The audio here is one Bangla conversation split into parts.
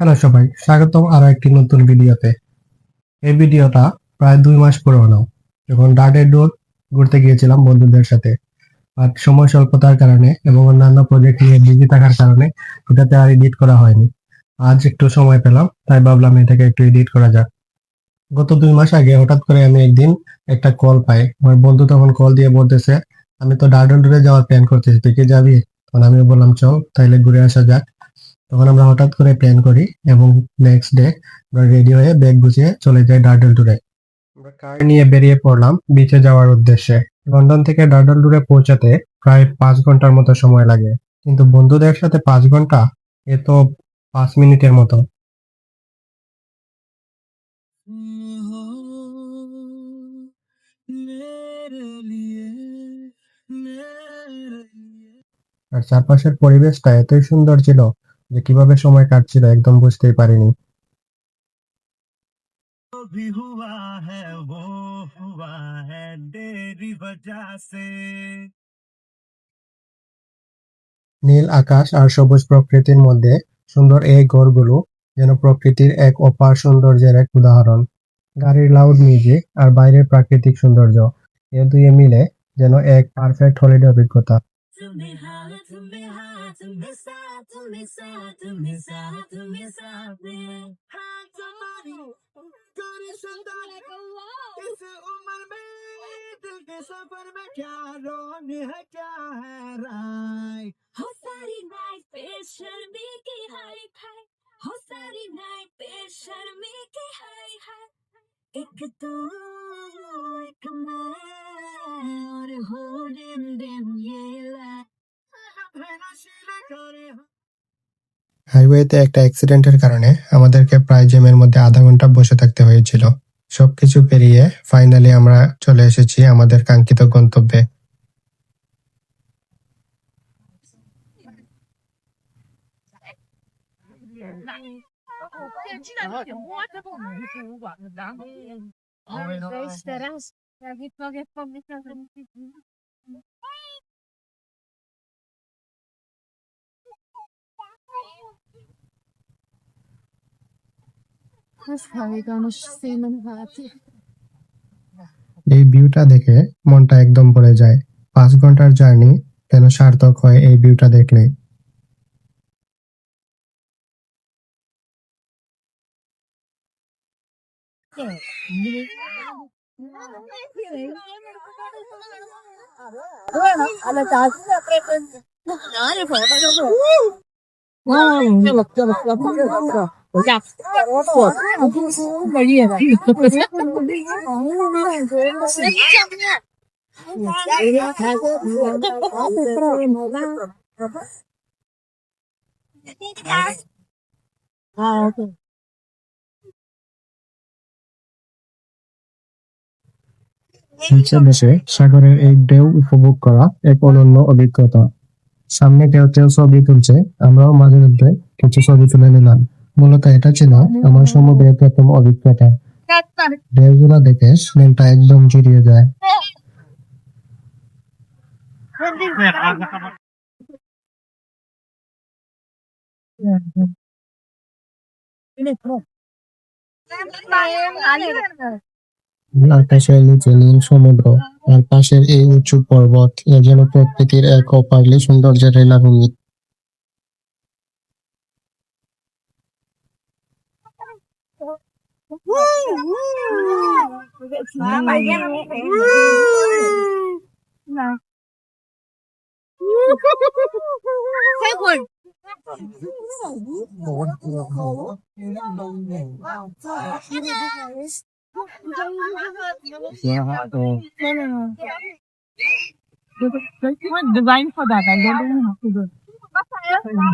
হ্যালো সবাই, স্বাগতম আরো একটি নতুন ভিডিওতে। এই ভিডিওটা প্রায় 2 মাস পুরনো, যখন ডার্ডের ডোর ঘুরতে গিয়েছিলাম বন্ধুদের সাথে। আর সময় স্বল্পতার কারণে এবং অন্যান্য প্রজেক্ট নিয়ে বিজি থাকার কারণে ওটাতে আর এডিট করা হয়নি। আজ একটু সময় পেলাম, তাই ভাবলাম এটাকে একটু এডিট করা যাক। গত 2 মাস আগে হঠাৎ করে আমি একদিন একটা কল পাই। আমার বন্ধু তখন কল দিয়ে বলতেছে, আমি তো ডার্ডেন ডোরে যাওয়ার প্ল্যান করতেছি, তুই কি যাবি? তখন আমি বললাম, চল তাইলে ঘুরে আসা যাক। তখন আমরা হঠাৎ করে প্ল্যান করি এবং নেক্সট ডে আমরা রেডি হয়ে ব্যাগ গুছিয়ে চলে যাই ডার্ডেল ট্যুরে। আমরা কার নিয়ে বেরিয়ে পড়লাম বিচে যাওয়ার উদ্দেশ্যে। লন্ডন থেকে ডার্ডেল ট্যুরে পৌঁছাতে প্রায় 5 ঘন্টার মতো সময় লাগে, কিন্তু বন্ধুদের সাথে 5 ঘন্টা এ তো 5 মিনিটের মতো। আর চারপাশের পরিবেশটা এতই সুন্দর ছিল যে কিভাবে সময় কাটছিল একদম বুঝতেই পারিনি। भी हुआ है वो हुआ है तेरी वजह से। নীল আকাশ আর সবুজ প্রকৃতির মধ্যে সুন্দর এই ঘরগুলো যেন প্রকৃতির এক অপার সৌন্দর্যের এক উদাহরণ। গাড়ির লাউড মিউজিক আর বাইরের প্রাকৃতিক সৌন্দর্য, এ দুয়ে মিলে যেন এক পারফেক্ট হলিডে অভিজ্ঞতা। तुम्हें हाथ में हाथ में साथ में साथ में साथ में साथ में हाथ हमारी करे संतान इस उम्र में दिल के सफर में क्या रोने है क्या है राय हो सारी नाइट पे शर्मी की हाय हाय हो सारी नाइट पे शर्मी की हाय हाय एक तू एक मैं और हो दिन दिन ये ला হাইওয়েতে একটা অ্যাক্সিডেন্টের কারণে আমাদেরকে প্রায় জ্যামের মধ্যে আধা ঘন্টা বসে থাকতে হয়েছিল। সবকিছু পেরিয়ে ফাইনালি আমরা চলে এসেছি আমাদের কাঙ্ক্ষিত গন্তব্যে। এই ভিউটা দেখে মনটা একদম ভরে যায়। 5 ঘন্টার জার্নি যেন সার্থক হয় এই ভিউটা দেখলে। নিচে বসে সাগরের এই ঢেউ উপভোগ করা এক অনন্য অভিজ্ঞতা। সামনে কেউ কেউ ছবি তুলছে, আমরাও মাঝে মধ্যে কিছু ছবি তুলে নিলাম। মূলত এটা ছিল আমার সমুদ্রের প্রথম অভিজ্ঞতা। ঢেউগুলো দেখে মনটা একদম জুড়িয়ে যায়। আকাশের নিচে নীল সমুদ্র আর পাশের এই উঁচু পর্বত, এ যেন প্রকৃতির এক অপারলি সৌন্দর্যের লীলাভূমি। Design for that. I don't even have to do.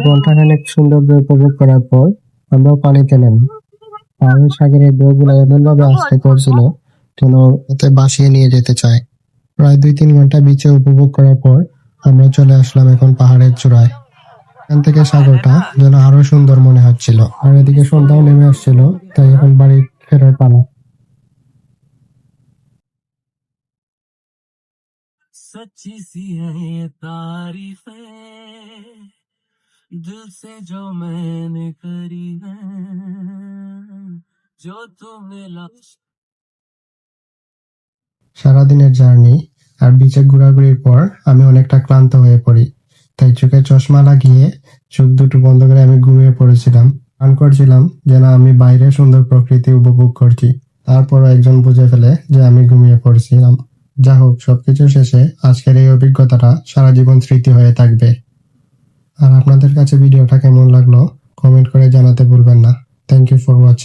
ঘন্টাখানেক সৌন্দর্য উপভোগ করার পর আমরা পানিতে নেন। পাহাড়ের সাগরের ঢেউগুলো এমন ভাবে আসতে করছিল যেন এতে ভাসিয়ে নিয়ে যেতে চায়। প্রায় 2-3 ঘন্টা বিচে উপভোগ করার পর আমরা চলে আসলাম এখন পাহাড়ের চূড়ায়। এখান থেকে সাগরটা যেন আরো সুন্দর মনে হচ্ছিল, আর এদিকে সন্ধ্যাও নেমে আসছিল, তাই এখন বাড়ি ফেরার পালা। सच्ची सी है ये तारीफें दिल से जो मैंने करी है जो तू मिला সারাদিনের জার্নি আর বিচে ঘোরাঘুরির পর আমি অনেকটা ক্লান্ত হয়ে পড়ি, তাই চোখে চশমা লাগিয়ে চোখ দুটো বন্ধ করে আমি ঘুমিয়ে পড়েছিলাম। গান করছিলাম যেন আমি বাইরে সুন্দর প্রকৃতি উপভোগ করছি। তারপরও একজন বুঝে ফেলে যে আমি ঘুমিয়ে পড়ছিলাম। যা হোক, সবকিছু শেষে আজকের এই অভিজ্ঞতাটা সারা জীবন স্মৃতি হয়ে থাকবে। আর আপনাদের কাছে ভিডিওটা কেমন লাগলো কমেন্ট করে জানাতে ভুলবেন না। Thank you for watching.